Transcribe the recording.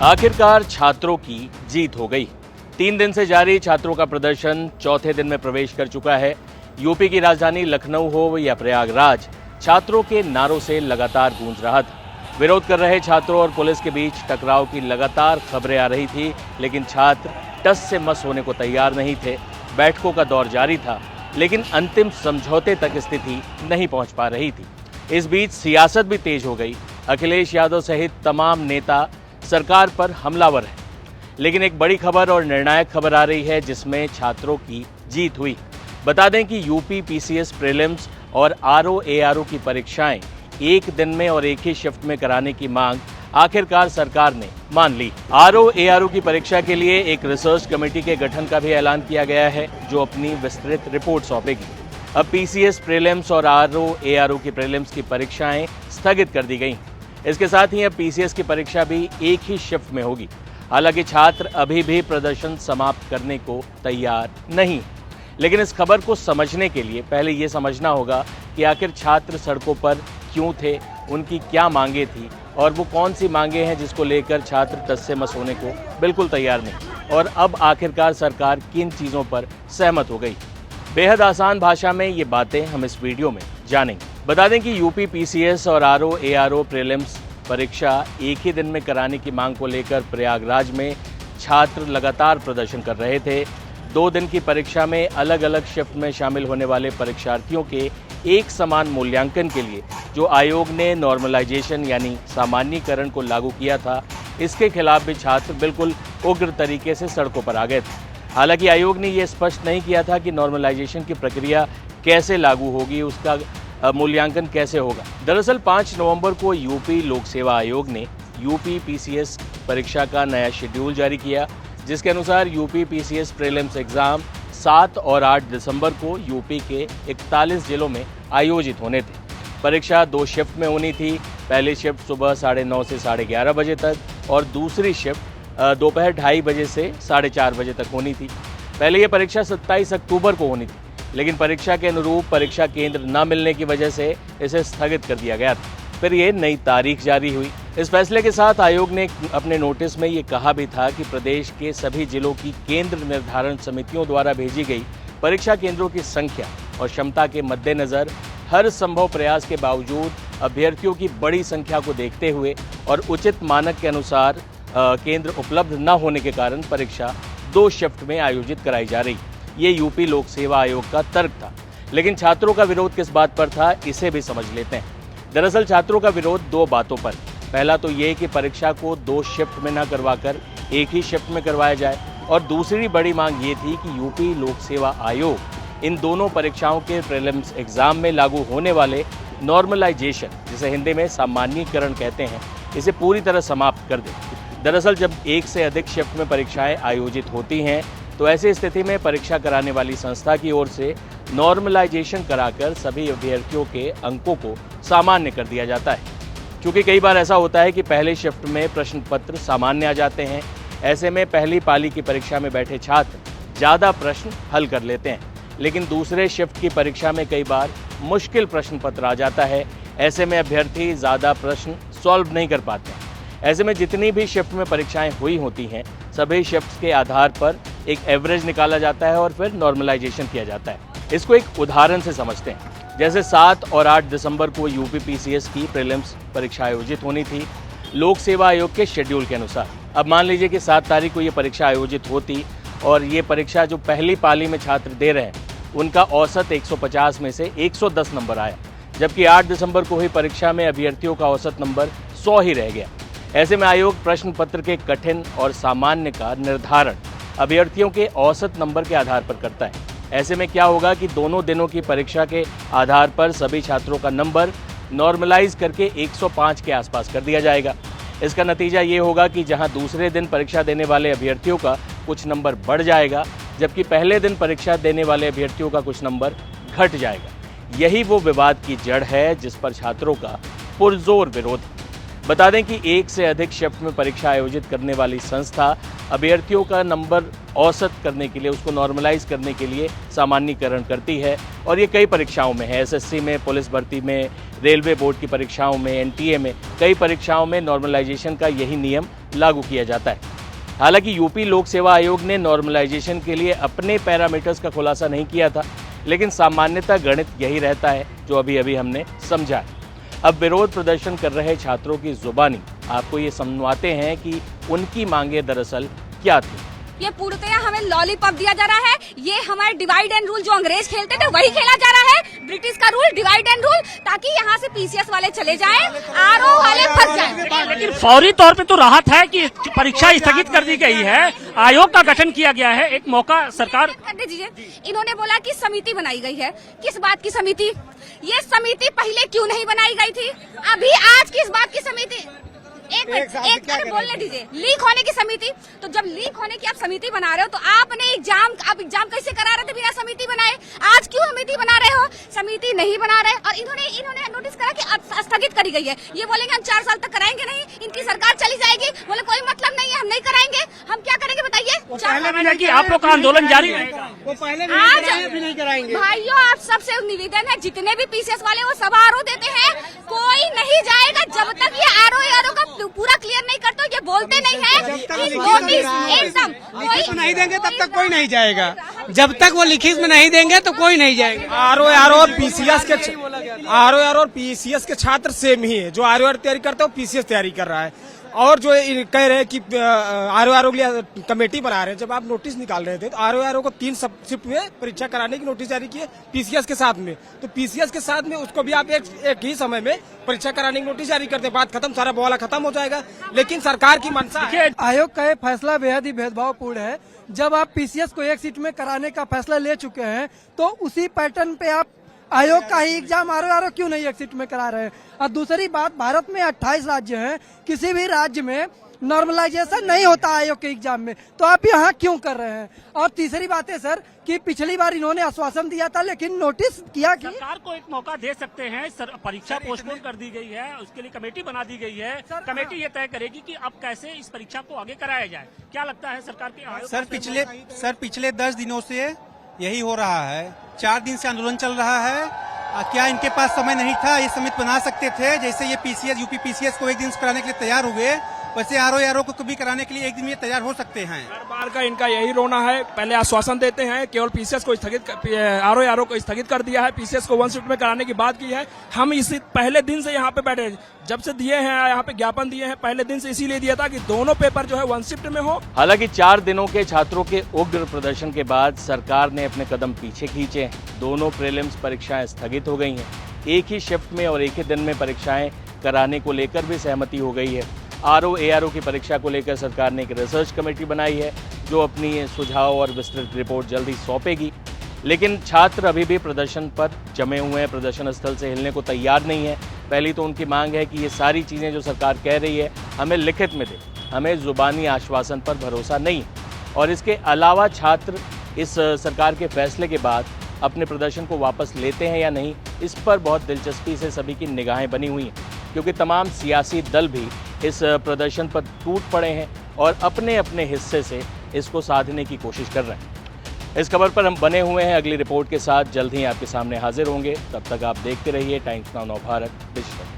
आखिरकार छात्रों की जीत हो गई। 3 दिन से जारी छात्रों का प्रदर्शन चौथे दिन में प्रवेश कर चुका है। यूपी की राजधानी लखनऊ हो या प्रयागराज, छात्रों के नारों से लगातार गूंज रहा था। विरोध कर रहे छात्रों और पुलिस के बीच टकराव की लगातार खबरें आ रही थी, लेकिन छात्र टस से मस होने को तैयार नहीं थे। बैठकों का दौर जारी था, लेकिन अंतिम समझौते तक स्थिति नहीं पहुंच पा रही थी। इस बीच सियासत भी तेज हो गई। अखिलेश यादव सहित तमाम नेता सरकार पर हमलावर हैं। लेकिन एक बड़ी खबर और निर्णायक खबर आ रही है, जिसमें छात्रों की जीत हुई। बता दें कि यूपी पीसीएस प्रीलिम्स और आरओ एआरओ की परीक्षाएं एक दिन में और एक ही शिफ्ट में कराने की मांग आखिरकार सरकार ने मान ली। आरओ एआरओ की परीक्षा के लिए एक रिसर्च कमेटी के गठन का भी ऐलान किया गया है, जो अपनी विस्तृत रिपोर्ट सौंपेगी। अब पीसीएस प्रीलिम्स और आरओ एआरओ की प्रीलिम्स की परीक्षाएं स्थगित कर दी गई। इसके साथ ही अब पीसीएस की परीक्षा भी एक ही शिफ्ट में होगी। हालांकि छात्र अभी भी प्रदर्शन समाप्त करने को तैयार नहीं, लेकिन इस खबर को समझने के लिए पहले ये समझना होगा कि आखिर छात्र सड़कों पर क्यों थे, उनकी क्या मांगे थी और वो कौन सी मांगे हैं जिसको लेकर छात्र टस से मस होने को बिल्कुल तैयार नहीं, और अब आखिरकार सरकार किन चीज़ों पर सहमत हो गई। बेहद आसान भाषा में ये बातें हम इस वीडियो में जानेंगे। बता दें कि यूपी पीसीएस और आरओ एआरओ प्रीलिम्स परीक्षा एक ही दिन में कराने की मांग को लेकर प्रयागराज में छात्र लगातार प्रदर्शन कर रहे थे। 2 दिन की परीक्षा में अलग अलग शिफ्ट में शामिल होने वाले परीक्षार्थियों के एक समान मूल्यांकन के लिए जो आयोग ने नॉर्मलाइजेशन यानी सामान्यीकरण को लागू किया था, इसके खिलाफ भी छात्र बिल्कुल उग्र तरीके से सड़कों पर आ गए थे। हालांकि आयोग ने यह स्पष्ट नहीं किया था कि नॉर्मलाइजेशन की प्रक्रिया कैसे लागू होगी, उसका मूल्यांकन कैसे होगा। दरअसल 5 नवंबर को यूपी लोक सेवा आयोग ने यूपी पीसीएस परीक्षा का नया शेड्यूल जारी किया, जिसके अनुसार यूपी पीसीएस प्रीलिम्स एग्जाम 7 और 8 दिसंबर को यूपी के 41 जिलों में आयोजित होने थे। परीक्षा 2 शिफ्ट में होनी थी। पहली शिफ्ट सुबह 9:30 से 11:30 बजे तक और दूसरी शिफ्ट दोपहर 2:30 बजे से 4:30 बजे तक होनी थी। पहले ये परीक्षा 27 अक्टूबर को होनी थी, लेकिन परीक्षा के अनुरूप परीक्षा केंद्र न मिलने की वजह से इसे स्थगित कर दिया गया था। फिर ये नई तारीख जारी हुई। इस फैसले के साथ आयोग ने अपने नोटिस में ये कहा भी था कि प्रदेश के सभी जिलों की केंद्र निर्धारण समितियों द्वारा भेजी गई परीक्षा केंद्रों की संख्या और क्षमता के मद्देनज़र हर संभव प्रयास के बावजूद अभ्यर्थियों की बड़ी संख्या को देखते हुए और उचित मानक के अनुसार केंद्र उपलब्ध न होने के कारण परीक्षा 2 शिफ्ट में आयोजित कराई जा रही। ये यूपी लोक सेवा आयोग का तर्क था। लेकिन छात्रों का विरोध किस बात पर था, इसे भी समझ लेते हैं। दरअसल छात्रों का विरोध 2 बातों पर। पहला तो ये कि परीक्षा को 2 शिफ्ट में न करवाकर एक ही शिफ्ट में करवाया जाए, और दूसरी बड़ी मांग ये थी कि यूपी लोक सेवा आयोग इन दोनों परीक्षाओं के प्रीलिम्स एग्जाम में लागू होने वाले नॉर्मलाइजेशन, जिसे हिंदी में सामान्यीकरण कहते हैं, इसे पूरी तरह समाप्त कर दे। दरअसल जब एक से अधिक शिफ्ट में परीक्षाएं आयोजित होती हैं, तो ऐसी स्थिति में परीक्षा कराने वाली संस्था की ओर से नॉर्मलाइजेशन कराकर सभी अभ्यर्थियों के अंकों को सामान्य कर दिया जाता है। क्योंकि कई बार ऐसा होता है कि पहले शिफ्ट में प्रश्न पत्र सामान्य आ जाते हैं। ऐसे में पहली पाली की परीक्षा में बैठे छात्र ज़्यादा प्रश्न हल कर लेते हैं, लेकिन दूसरे शिफ्ट की परीक्षा में कई बार मुश्किल प्रश्न पत्र आ जाता है। ऐसे में अभ्यर्थी ज़्यादा प्रश्न सॉल्व नहीं कर पाते हैं। ऐसे में जितनी भी शिफ्ट में परीक्षाएं हुई होती हैं, सभी शिफ्ट्स के आधार पर एक एवरेज निकाला जाता है और फिर नॉर्मलाइजेशन किया जाता है। इसको एक उदाहरण से समझते हैं। जैसे 7 और 8 दिसंबर को यूपी पीसीएस की प्रीलिम्स परीक्षा आयोजित होनी थी लोक सेवा आयोग के शेड्यूल के अनुसार। अब मान लीजिए कि 7 तारीख को ये परीक्षा आयोजित होती और ये परीक्षा जो पहली पाली में छात्र दे रहे हैं, उनका औसत 150 में से 110 नंबर आया, जबकि 8 दिसंबर को हुई परीक्षा में अभ्यर्थियों का औसत नंबर 100 ही रह गया। ऐसे में आयोग प्रश्न पत्र के कठिन और सामान्य का निर्धारण अभ्यर्थियों के औसत नंबर के आधार पर करता है। ऐसे में क्या होगा कि दोनों दिनों की परीक्षा के आधार पर सभी छात्रों का नंबर नॉर्मलाइज करके 105 के आसपास कर दिया जाएगा। इसका नतीजा ये होगा कि जहां दूसरे दिन परीक्षा देने वाले अभ्यर्थियों का कुछ नंबर बढ़ जाएगा, जबकि पहले दिन परीक्षा देने वाले अभ्यर्थियों का कुछ नंबर घट जाएगा। यही वो विवाद की जड़ है जिस पर छात्रों का पुरजोर विरोध है। बता दें कि एक से अधिक शिफ्ट में परीक्षा आयोजित करने वाली संस्था अभ्यर्थियों का नंबर औसत करने के लिए, उसको नॉर्मलाइज करने के लिए सामान्यीकरण करती है और ये कई परीक्षाओं में है। एसएससी में, पुलिस भर्ती में, रेलवे बोर्ड की परीक्षाओं में, एनटीए में, कई परीक्षाओं में नॉर्मलाइजेशन का यही नियम लागू किया जाता है। हालांकि यूपी लोक सेवा आयोग ने नॉर्मलाइजेशन के लिए अपने पैरामीटर्स का खुलासा नहीं किया था, लेकिन सामान्यतः गणित यही रहता है जो अभी अभी हमने समझा। अब विरोध प्रदर्शन कर रहे छात्रों की जुबानी आपको ये समझाते हैं कि उनकी मांगे दरअसल क्या थी। ये पूर्णतया हमें लॉलीपॉप दिया जा रहा है। ये हमारे डिवाइड एंड रूल जो अंग्रेज खेलते थे वही खेला जा रहा है, ब्रिटिश का रूल, डिवाइड एंड रूल, ताकि यहाँ से पीसीएस वाले चले जाएं, आरओ वाले फंस जाएं। लेकिन फौरी तौर पे तो राहत है कि परीक्षा स्थगित कर दी गई है, आयोग का गठन किया गया है, एक मौका सरकार कर दीजिए। इन्होंने बोला कि समिति बनाई गई है। किस बात की समिति? ये समिति पहले क्यों नहीं बनाई गई थी? अभी आज किस बात की समिति? एक मिनट बोलने दीजिए। लीक होने की समिति, तो जब लीक होने की आप समिति बना रहे हो तो आपने आप एग्जाम कैसे करा रहे थे बिना समिति बनाए? आज क्यों समिति बना रहे हो? समिति नहीं बना रहे और इन्होंने नोटिस करा कि स्थगित करी गई है। ये बोलेंगे हम 4 साल तक कराएंगे नहीं, इनकी सरकार चली जाएगी। बोले कोई मतलब नहीं है, हम नहीं कराएंगे। हम क्या करेंगे बताइए? कि आप लोग का आंदोलन जारी रहेगा। वो पहले आज भी नहीं कराएंगे। भाइयों, आप सबसे निवेदन है, जितने भी पीसीएस वाले वो सब आरओ देते हैं, कोई नहीं जाएगा जब तक ये आरओ का पूरा क्लियर नहीं करते। ये बोलते नहीं है कि नोटिस एकदम लिखित में नहीं देंगे तब तक कोई नहीं जाएगा। जब तक वो लिखित में नहीं देंगे तो कोई नहीं जाएगा। आरओ और पीसीएस के छात्र सेम ही है। जो आरओ तैयारी करता है वो पीसीएस तैयारी कर रहा है। और जो कह रहे हैं कि आरओ के लिए कमेटी बना रहे हैं, जब आप नोटिस निकाल रहे थे तो आरओ को 3 शिफ्ट में परीक्षा कराने की नोटिस जारी की है पीसीएस के साथ में। तो पीसीएस के साथ में उसको भी आप एक ही समय में परीक्षा कराने की नोटिस जारी करते, बात खत्म, सारा बवाला खत्म हो जाएगा। लेकिन सरकार की मंशा है। आयोग का ये फैसला बेहद ही भेदभावपूर्ण है। जब आप पीसीएस को एक सीट में कराने का फैसला ले चुके हैं तो उसी पैटर्न पे आप आयोग का ही एग्जाम आरओ क्यों नहीं एक सीट में करा रहे हैं? और दूसरी बात, भारत में 28 राज्य हैं, किसी भी राज्य में नॉर्मलाइजेशन नहीं होता आयोग के एग्जाम में, तो आप यहाँ क्यों कर रहे हैं? और तीसरी बात है सर कि पिछली बार इन्होंने आश्वासन दिया था लेकिन नोटिस किया कि सरकार को एक मौका दे सकते हैं। परीक्षा पोस्टपोन कर दी गई है, उसके लिए कमेटी बना दी गई है। कमेटी ये तय करेगी कि अब कैसे इस परीक्षा को आगे कराया जाए। क्या लगता है सरकार के आयोग? सर पिछले 10 दिनों से यही हो रहा है। 4 दिन से आंदोलन चल रहा है। क्या इनके पास समय नहीं था? ये समिति बना सकते थे। जैसे ये पीसीएस, यूपी पीसीएस को एक दिन कराने के लिए तैयार हुए, वैसे आरओ को भी कराने के लिए एक दिन में तैयार हो सकते हैं। हर बार का इनका यही रोना है। पहले आश्वासन देते हैं, केवल पीसीएस को स्थगित, आरओ को स्थगित कर दिया है, पीसीएस को 1 शिफ्ट में कराने की बात की है। हम इसी पहले दिन से यहाँ पे बैठे, जब से दिए हैं यहाँ पे ज्ञापन दिए हैं, पहले दिन से इसीलिए दिया था कि दोनों पेपर जो है 1 शिफ्ट में हो। हालांकि 4 दिनों के छात्रों के उग्र प्रदर्शन के बाद सरकार ने अपने कदम पीछे खींचे हैं। दोनों प्रीलिम्स परीक्षाएं स्थगित हो गई हैं। एक ही शिफ्ट में और एक ही दिन में परीक्षाएं कराने को लेकर भी सहमति हो गई है। आरओ एआरओ की परीक्षा को लेकर सरकार ने एक रिसर्च कमेटी बनाई है जो अपनी सुझाव और विस्तृत रिपोर्ट जल्द ही सौंपेगी। लेकिन छात्र अभी भी प्रदर्शन पर जमे हुए हैं, प्रदर्शन स्थल से हिलने को तैयार नहीं है। पहली तो उनकी मांग है कि ये सारी चीज़ें जो सरकार कह रही है हमें लिखित में दे, हमें जुबानी आश्वासन पर भरोसा नहीं। और इसके अलावा छात्र इस सरकार के फैसले के बाद अपने प्रदर्शन को वापस लेते हैं या नहीं, इस पर बहुत दिलचस्पी से सभी की निगाहें बनी हुई हैं, क्योंकि तमाम सियासी दल भी इस प्रदर्शन पर टूट पड़े हैं और अपने अपने हिस्से से इसको साधने की कोशिश कर रहे हैं। इस खबर पर हम बने हुए हैं, अगली रिपोर्ट के साथ जल्द ही आपके सामने हाजिर होंगे। तब तक आप देखते रहिए टाइम्स नाउ भारत डिजिटल।